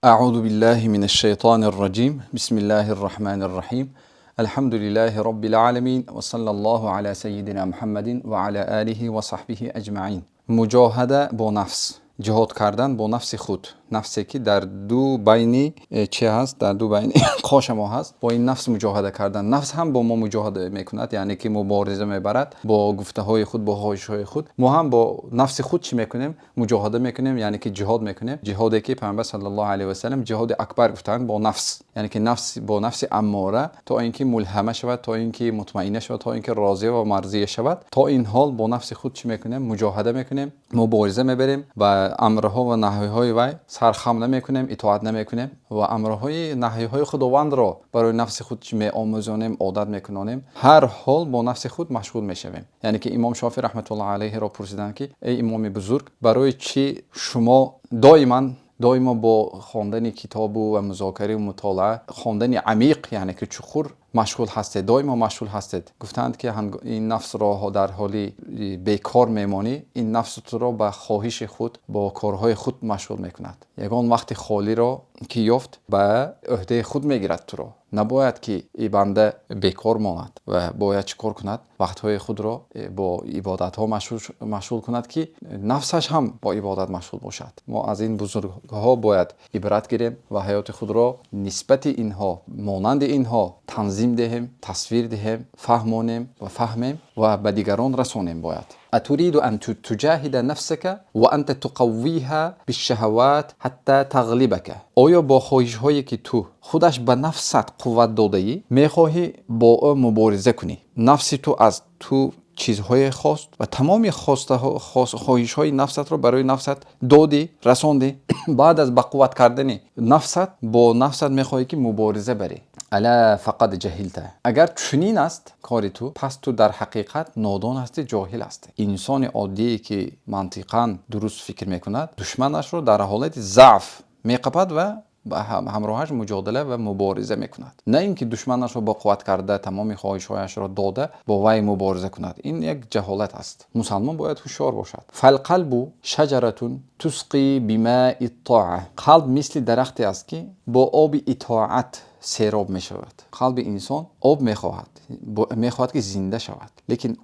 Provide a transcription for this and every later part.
اعوذ بالله من الشیطان الرجیم بسم الله الرحمن الرحیم الحمد لله رب العالمین و صلی الله علی سیدنا محمد و علی آله و صحبه اجمعین. مجاهده با نفس، جهاد کردن با نفس خود، نفسی که در دو بینی چه هست، در دو بینی قاش ما هست، با این نفس مجاهده کردن. نفس هم با ما مجاهده میکند، یعنی که مبارزه میبرد با گفته های خود، با خواهش های خود. ما هم با نفس خود چی میکنیم؟ مجاهده میکنیم، یعنی که جهاد میکنیم. جهادی که پیامبر صلی الله علیه و سلم جهاد اکبر گفتن با نفس، یعنی که نفس با نفس اماره تا اینکه ملهمه شود، تا اینکه مطمئنه شود، تا اینکه راضی و مرضیه شود. تا این حال با نفس خود چی میکنیم؟ مجاهده میکنیم، مبارزه میبریم و امرها و نهیهای وی سرخم نمیکنیم، اطاعت نمیکنیم و امرهای نهیهای خداوند را برای نفس خود چی میآموزانیم، عادت میکنیم. هر حال با نفس خود مشغول میشویم. یعنی که امام شافعی رحمت الله علیه را پرسیدن که ای امام بزرگ، برای چی شما دائما با خواندن کتاب و مذاکره و مطالعه، خواندن عمیق یعنی که چخور مشغول هستید، دائما مشغول هستید؟ گفتند که این نفس را در حالی بیکار میمانی، این نفس تو را به خواهش خود، با کارهای خود مشغول میکند. یگان وقت خالی را که یافت به عهده خود میگیرد تو را. نباید که این بنده بیکار ماند و باید چیکار کند؟ وقتهای خود را با عبادت ها مشغول کند که نفسش هم با عبادت مشغول باشد. ما از این بزرگها باید عبرت گیریم و حیات خود را نسبت اینها، مانند اینها تنظیم دهیم، تصویر دهیم، فهمانیم و فهمیم و به دیگران رسانیم. باید اتريد ان تجاهد نفسك وانت تقويها بالشهوات حتى تغلبك. آیا با خواهش هایی که تو خودش به نفست قوت داده ای میخواهی با او مبارزه کنی؟ نفس تو از تو چیزهای خواست و تمامی خواهش های نفست رو برای نفست دادی، رساندی. بعد از با قوت کردن نفست با نفست میخواهی که مبارزه بری. الا فقط جهلته. اگر چنین است کاری تو، پس تو در حقیقت نادان هستی، جاهل هستی. انسان عادی که منطقاً درست فکر میکند، دشمنش رو در حالت ضعف میقپد و با همراهش مجادله و مبارزه میکند. نه اینکه دشمنش رو با قوت کرده تمام خواهش‌هایش را داده با وی مبارزه کند. این یک جهالت است. مسلمان باید هوشیار باشد. فالقلب شجره تسقی بماء الطاعه. قلب مثل درختی است که با آب اطاعت سیراب می شود. قلب انسان آب میخواهد که زنده شود، لیکن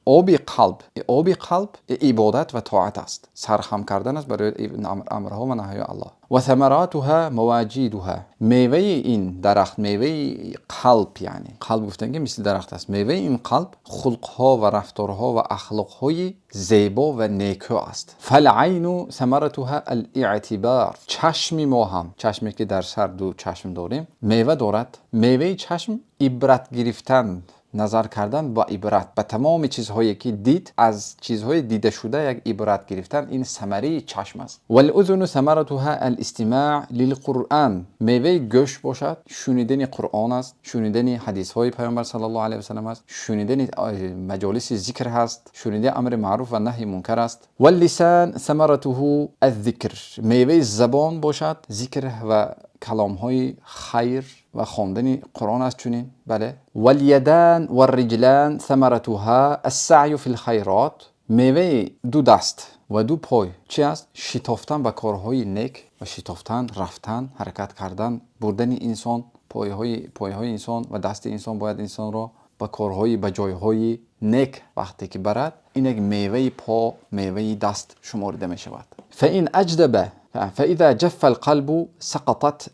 آب قلب عبادت و طاعت است، سرخم کردن است برای امرها و نهی الله. و ثمراتها مواجیدها. میوه این درخت، میوه قلب، یعنی قلب گفتن که مثل درخت است. میوه این قلب خلقها و رفتارها و اخلاقهای زیبا و نیکو است. فالعین ثمرتها الاعتبار. چشم ما هم، چشمی که در سر دو چشم داریم، میوه دارد. میوه چشم عبرت گرفتن، نظر کردن با عبرت به تمام چیزهایی که دید، از چیزهای دیده شده یک عبرت گرفتن، این ثمره چشم است. والاذن ثمرتها الاستماع للقرآن. میوه گوش باشد، شنیدن قرآن است، شنیدن حدیث های پیامبر صلی الله علیه و سلم است، شنیدن مجالس ذکر هست، شنیدن امر معروف و نهی منکر است. واللسان ثمرته الذکر. میوه زبان باشد، ذکر و کلام های خیر و خواندن قرآن است چنین. بله. والیدان والرجلان ثمرتها السعی فی الخیرات. میوه دو دست و دو پای چی است؟ شتافتن به کارهای نیک و شتافتن، رفتن، حرکت کردن، بردن انسان. پایهای انسان و دست انسان باید انسان را به کارهای، به جایهای نیک وقتی که برد، این یک میوه پا، میوه دست شمارده می شود. فإن أجدب فإذا جف القلب سقطت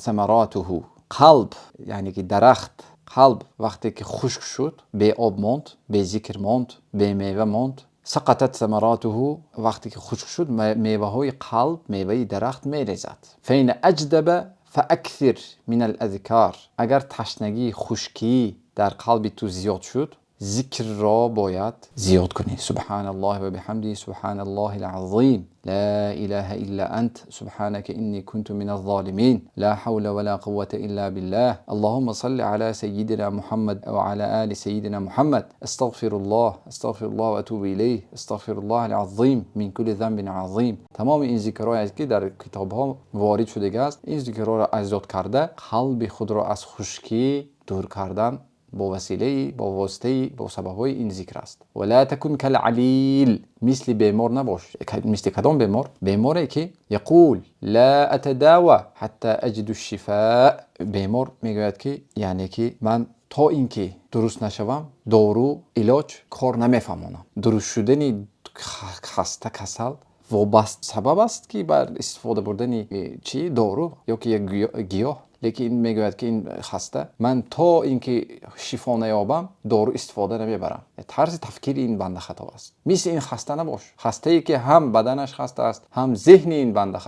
ثمراته. قلب یعنی که درخت، قلب وقتی که خشک شد، به آب ماند، به ذکر ماند، به میوه ماند. سقطت ثمراته. وقتی که خشک شد، میوه های قلب، میوه درخت میریزد. فإن أجدب فأكثر من الأذكار. اگر تشنگی، خشکی در قلب تو زیاد شد، ذکر را باید زیاد کنی. سبحان الله و بحمده، سبحان الله العظیم، لا اله الا انت، سبحانك اني كنت من الظالمين، لا حول ولا قوة الا بالله، اللهم صل على سيدنا محمد وعلى آل سيدنا محمد، استغفر الله واتوب اليه، استغفر الله العظیم من كل ذنب عظیم. تمام این ذکرهایی که در کتاب ها وارد شده است، این ذکرها را زیاد کرده قلب خود را از خشکی دور کردن با وسیله، با واسطه، با سبب‌های این ذکر است. ولا تکن کالعلیل، مثل بیمار نباش. مثل کدام بیمار؟ بیماری که یقول لا اتداوى حتی اجد الشفاء. بیمار میگوید که یعنی که من تا اینکه درست نشوم دارو علاج کار نمیفهمونم. درست شدن خسته کسل وابست سبب است که بر استفاده بردن چی دارو یا که یک گیاه. لیکن این میگوید که این خسته من تا اینکه شفا نیابم دارو استفاده نمیبرم. طرز تفکیر این بنده خطا است. مثل این خسته نباش. خسته ای که هم بدنش خسته است هم ذهن این بنده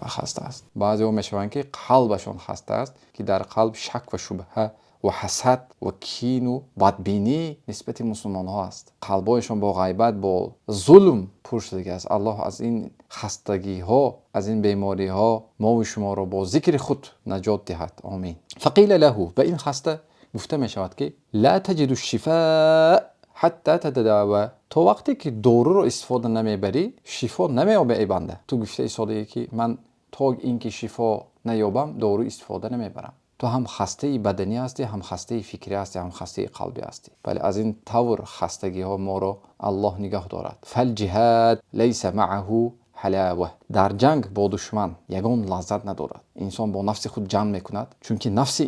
خسته است. بعضی ها میشوند که قلبشون خسته است که در قلب شک و شبهه و حسد و کین و بدبینی نسبت مسلمان ها است. قلبایشون با غیبت با ظلم پر شده است. الله از این خستگی ها، از این بیماری ها ما و شما را با ذکر خود نجات دهد. آمین. فقیل له، به این خسته گفته می شود که لا تجد الشفاء حتی تتداوى. تو وقتی که دارو رو استفاده نمیبری شفا نمیابه. ای بنده تو گفته ایستاده که من تا اینکه شفا نیابم دارو استفاده نمیبرم. تو هم خسته بدنی هستی، هم خسته فکری هستی، هم خسته قلبی هستی. ولی از این طور خستگی ها ما رو الله نگاه دارد. فالجهاد لیس معه حلاوه. در جنگ با دشمن یگان لذت ندارد. انسان با نفس خود جنگ میکند، چون که نفس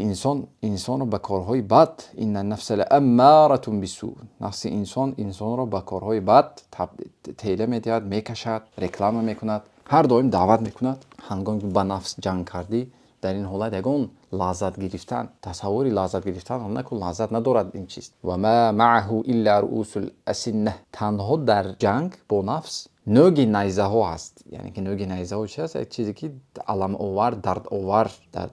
انسان رو به کارهای بد، این النفس لاماره بالسوء، نفس انسان رو به کارهای بد تیله میدهد، میکشد، رکلام میکند، هر دائم دعوت میکند. هنگامی که با نفس جنگ کردی در این حالت یگان لذت گرفتن، تصوری لذت گرفتن هم نکن، لذت ندارد این چیز. و ما معه الا رؤوس الاسنه. تنها در جنگ با نفس نوگ نیزه ها هست. یعنی که نوگ نیزه ها چی هست؟ یک چیزی که علم آور، درد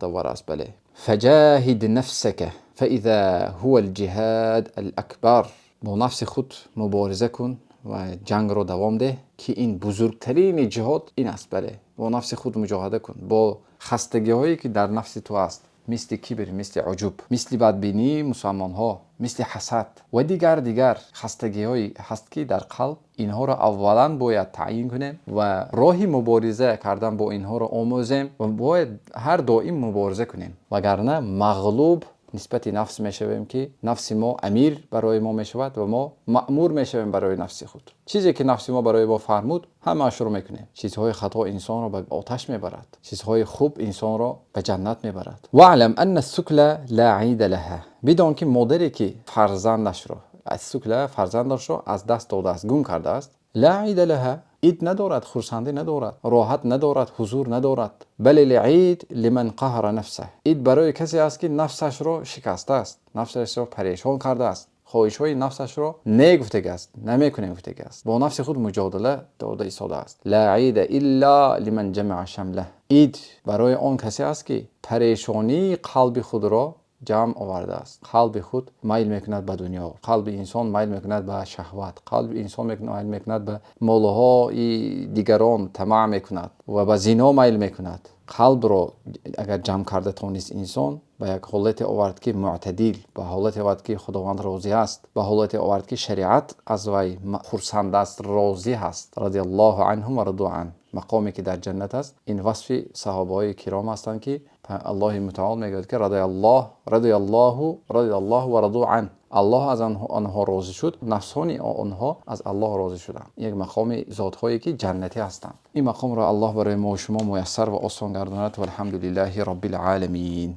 آور است. بله. فجاهد نفسك فاذا هو الجهاد الاکبر. با نفس خود مبارزه کن و جنگ رو دوام ده که این بزرگترین جهاد این است. بله. با نفس خود مجاهده کن با خستگی هایی که در نفس تو است، مثل کبر، مثل عجب، مثل بدبینی مسلمان ها، مثل حسد و دیگر خستگی هایی هست که در قلب. اینها را اولا باید تعیین کنیم و راهی مبارزه کردن با اینها را آموزیم و باید هر دائم مبارزه کنیم، وگرنه مغلوب نسبت نفس میشویم که نفس ما امیر برای ما میشود و ما مأمور میشویم برای نفس خود. چیزی که نفس ما برای ما فرمود همه شروع میکنیم. چیزهای خطا انسان را به آتش میبرد، چیزهای خوب انسان را به جنت میبرد. واعلم ان السکل لا عید لها. بدان که مادری که فرزندش را از دست داده است، گم کرده است، لا عید لها، عید ندارد، خرسندی ندارد، راحت ندارد، حضور ندارد. بل العید لمن قهر نفسه. عید برای کسی است که نفسش را شکسته است، نفسش را پریشان کرده است، خواهش های نفسش را نگفته است، نمیکنه گفته است، با نفس خود مجادله داده ایستاده است. لا عید الا لمن جمع شمله. عید برای آن کسی است که پریشانی قلب خود را جمع آورده است. قلب خود میل میکند به دنیا، قلب انسان میل میکند به شهوت، قلب انسان میل میکند به مالهای دیگران طمع میکند و به زنا میل میکند. قلب را اگر جمع کرده تونست انسان به یک حالت آورد که معتدل، به حالت آورد که خداوند راضی است، به حالت آورد که شریعت از وی خرسند است، راضی هست. رضی الله عنهم و رضوا عنه. مقامی که در جنت است. این وصف صحابه های کرام هستند که الله متعال میگوید که رضی الله و رضوا عنه. الله از آنها راضی شد، نفسان آنها از الله راضی شدند. یک مقام ذات هایی که جنتی هستند. این مقام را الله برای ما و شما میسر و آسان گرداند و الحمدلله رب العالمین.